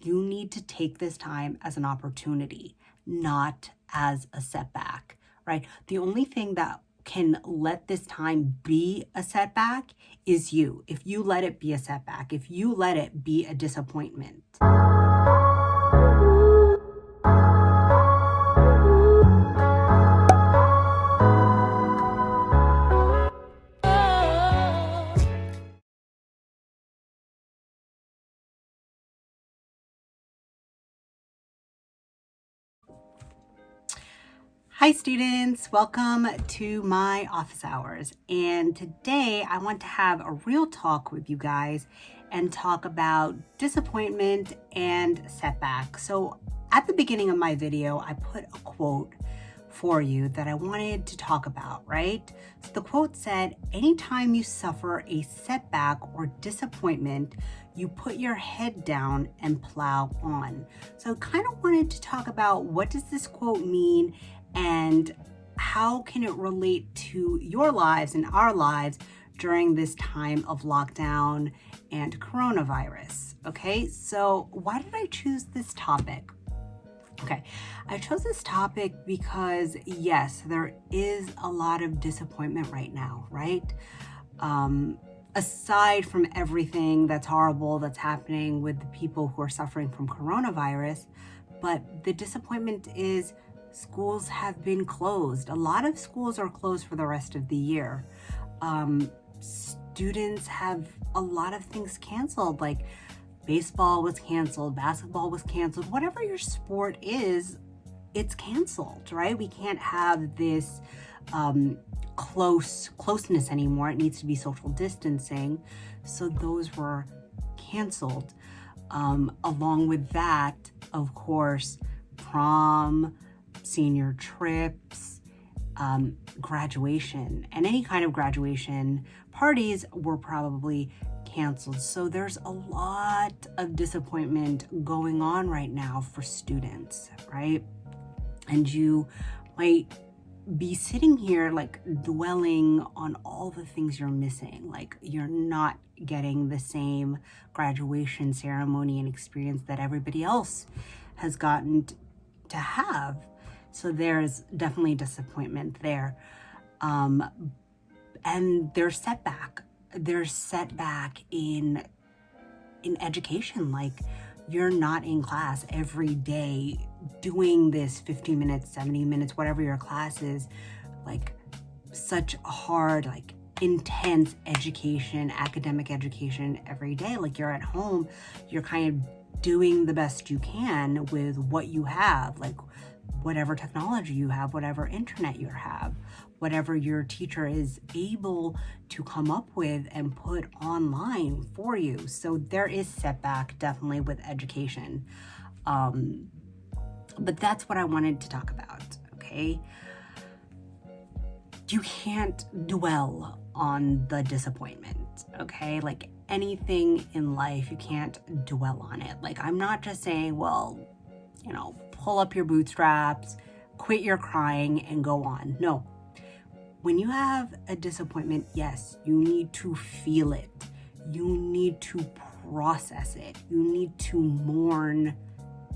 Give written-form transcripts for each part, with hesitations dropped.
you need to take this time as an opportunity, not as a setback, right? The only thing that can let this time be a setback is you. If you let it be a setback, if you let it be a disappointment. Hi students, welcome to my office hours. And today I want to have a real talk with you guys and talk about disappointment and setback. So at the beginning of my video, I put a quote for you that I wanted to talk about, right? So the quote said, anytime you suffer a setback or disappointment, you put your head down and plow on. So I kind of wanted to talk about what does this quote mean and how can it relate to your lives and our lives during this time of lockdown and coronavirus. Okay, so why did I choose this topic? Okay, I chose this topic because yes, there is a lot of disappointment right now, right? Aside from everything that's horrible that's happening with the people who are suffering from coronavirus, but the disappointment is schools have been closed. A lot of schools are closed for the rest of the year. Students have a lot of things canceled, like baseball was canceled, basketball was canceled, whatever your sport is, it's canceled, right? We can't have this closeness anymore. It needs to be social distancing. So those were canceled. Along with that, of course, prom, senior trips, graduation, and any kind of graduation parties were probably canceled. So there's a lot of disappointment going on right now for students, right? And you might be sitting here like dwelling on all the things you're missing, like you're not getting the same graduation ceremony and experience that everybody else has gotten to have. So there's definitely disappointment there. And there's setback in education. Like you're not in class every day doing this 50 minutes, 70 minutes, whatever your class is, like such hard, like intense education, academic education every day. Like you're at home, you're kind of doing the best you can with what you have, like whatever technology you have, whatever internet you have, whatever your teacher is able to come up with and put online for you. So there is setback definitely with education. But that's what I wanted to talk about, okay? You can't dwell on the disappointment, okay? Like anything in life, you can't dwell on it. Like I'm not just saying, well, you know, pull up your bootstraps, quit your crying and go on. No. When you have a disappointment, yes, you need to feel it. You need to process it. You need to mourn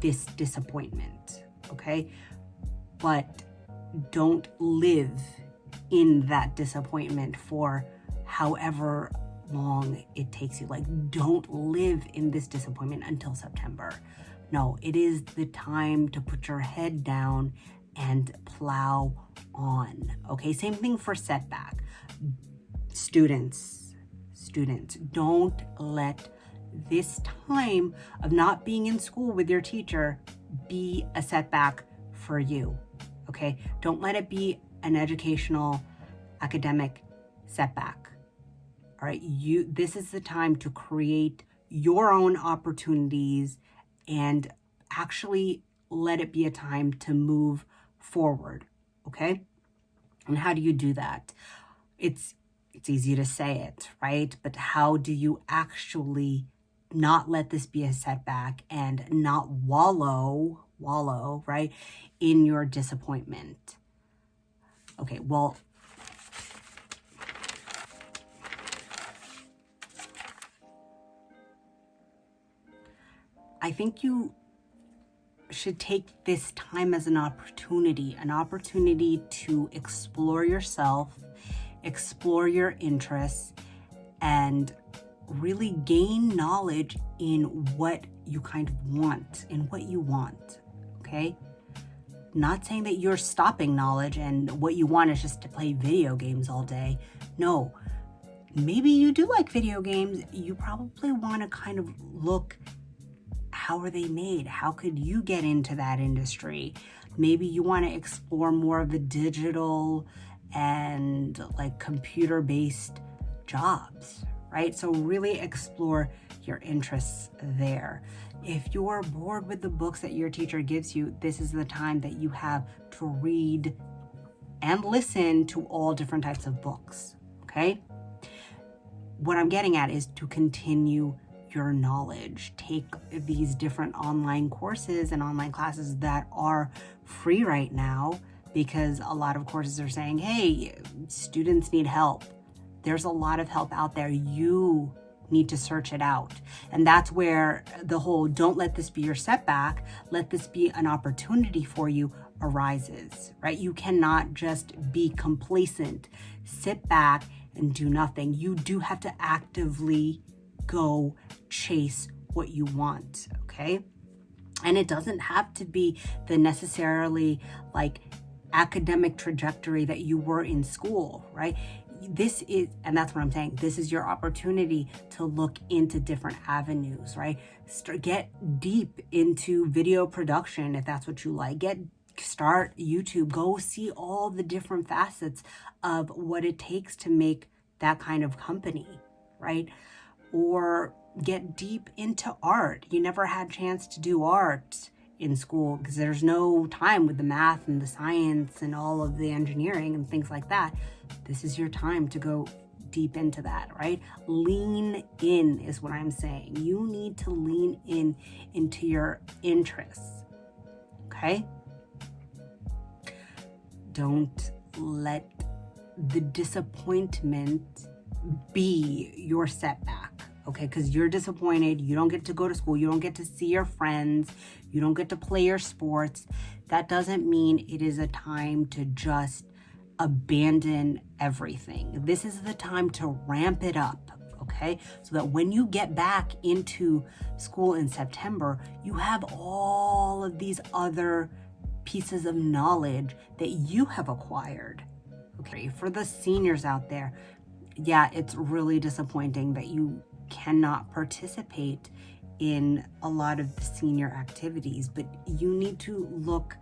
this disappointment, okay? But don't live in that disappointment for however long it takes you. Like, don't live in this disappointment until September. No, it is the time to put your head down and plow on, okay? Same thing for setback. Students, don't let this time of not being in school with your teacher be a setback for you, okay? Don't let it be an educational, academic setback, all right? This is the time to create your own opportunities and actually let it be a time to move forward, okay? And how do you do that? It's easy to say it, right? But how do you actually not let this be a setback and not wallow, right, in your disappointment? Okay, well, I think you should take this time as an opportunity to explore yourself, explore your interests, and really gain knowledge in what you kind of want, okay? Not saying that you're stopping knowledge and what you want is just to play video games all day. No, maybe you do like video games. You probably want to kind of look, how are they made? How could you get into that industry? Maybe you want to explore more of the digital and like computer-based jobs, right? So really explore your interests there. If you're bored with the books that your teacher gives you, this is the time that you have to read and listen to all different types of books, okay? What I'm getting at is to continue your knowledge. Take these different online courses and online classes that are free right now, because a lot of courses are saying, hey, students need help. There's a lot of help out there. You need to search it out. And that's where the whole don't let this be your setback, let this be an opportunity for you arises, right? You cannot just be complacent, sit back and do nothing. You do have to actively go chase what you want, okay? And it doesn't have to be the necessarily like academic trajectory that you were in school, right? This is, and that's what I'm saying, this is your opportunity to look into different avenues, right? Get deep into video production if that's what you like. Start YouTube, go see all the different facets of what it takes to make that kind of company, right? Or get deep into art. You never had a chance to do art in school because there's no time with the math and the science and all of the engineering and things like that. This is your time to go deep into that, right? Lean in is what I'm saying. You need to lean in into your interests, okay? Don't let the disappointment be your setback, okay? Because you're disappointed, you don't get to go to school, you don't get to see your friends, you don't get to play your sports. That doesn't mean it is a time to just abandon everything. This is the time to ramp it up, okay? So that when you get back into school in September, you have all of these other pieces of knowledge that you have acquired, okay? For the seniors out there, yeah, it's really disappointing that you cannot participate in a lot of the senior activities, but you need to look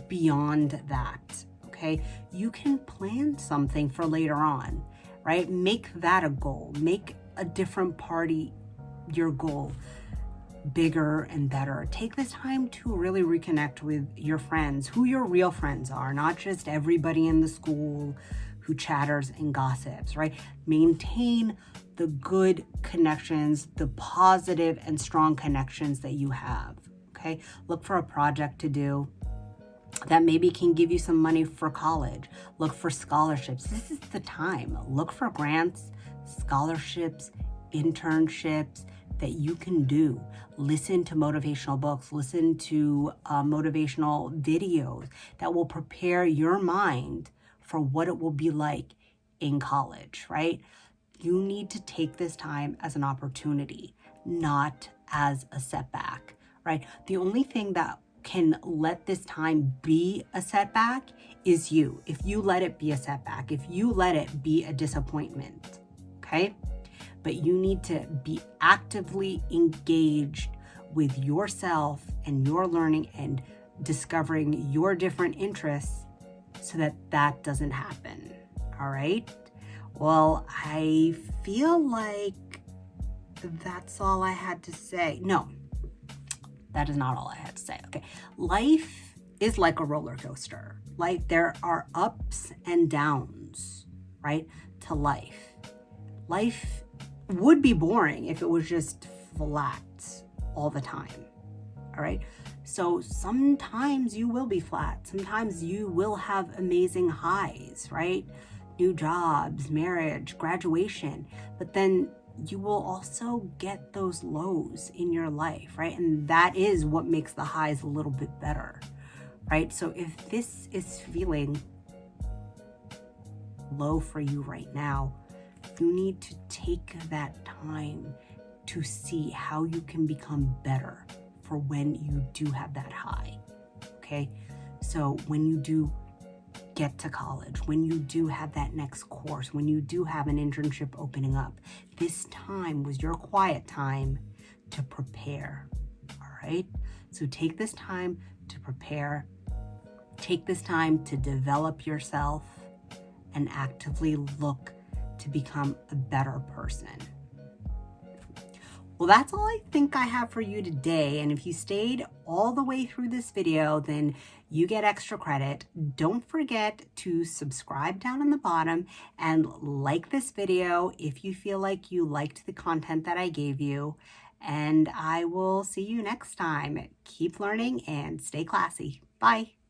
beyond that, okay? You can plan something for later on, right? Make that a goal. Make a different party your goal, bigger and better. Take this time to really reconnect with your friends, who your real friends are, not just everybody in the school who chatters and gossips, right? Maintain the good connections, the positive and strong connections that you have, okay? Look for a project to do that maybe can give you some money for college. Look for scholarships. This is the time. Look for grants, scholarships, internships that you can do. Listen to motivational books, listen to motivational videos that will prepare your mind for what it will be like in college, right? You need to take this time as an opportunity, not as a setback, right? The only thing that can let this time be a setback is you. If you let it be a setback, if you let it be a disappointment, okay? But you need to be actively engaged with yourself and your learning and discovering your different interests so that that doesn't happen, all right? Well, I feel like that's all I had to say. No, that is not all I had to say, okay? Life is like a roller coaster. Like there are ups and downs, right, to life. Life would be boring if it was just flat all the time, all right? So sometimes you will be flat. Sometimes you will have amazing highs, right? New jobs, marriage, graduation. But then you will also get those lows in your life, right? And that is what makes the highs a little bit better, right? So if this is feeling low for you right now, you need to take that time to see how you can become better for when you do have that high, okay? So when you do get to college, when you do have that next course, when you do have an internship opening up, this time was your quiet time to prepare, all right? So take this time to prepare, take this time to develop yourself and actively look to become a better person. Well, that's all I think I have for you today. And if you stayed all the way through this video, then you get extra credit. Don't forget to subscribe down on the bottom and like this video if you feel like you liked the content that I gave you. And I will see you next time. Keep learning and stay classy. Bye.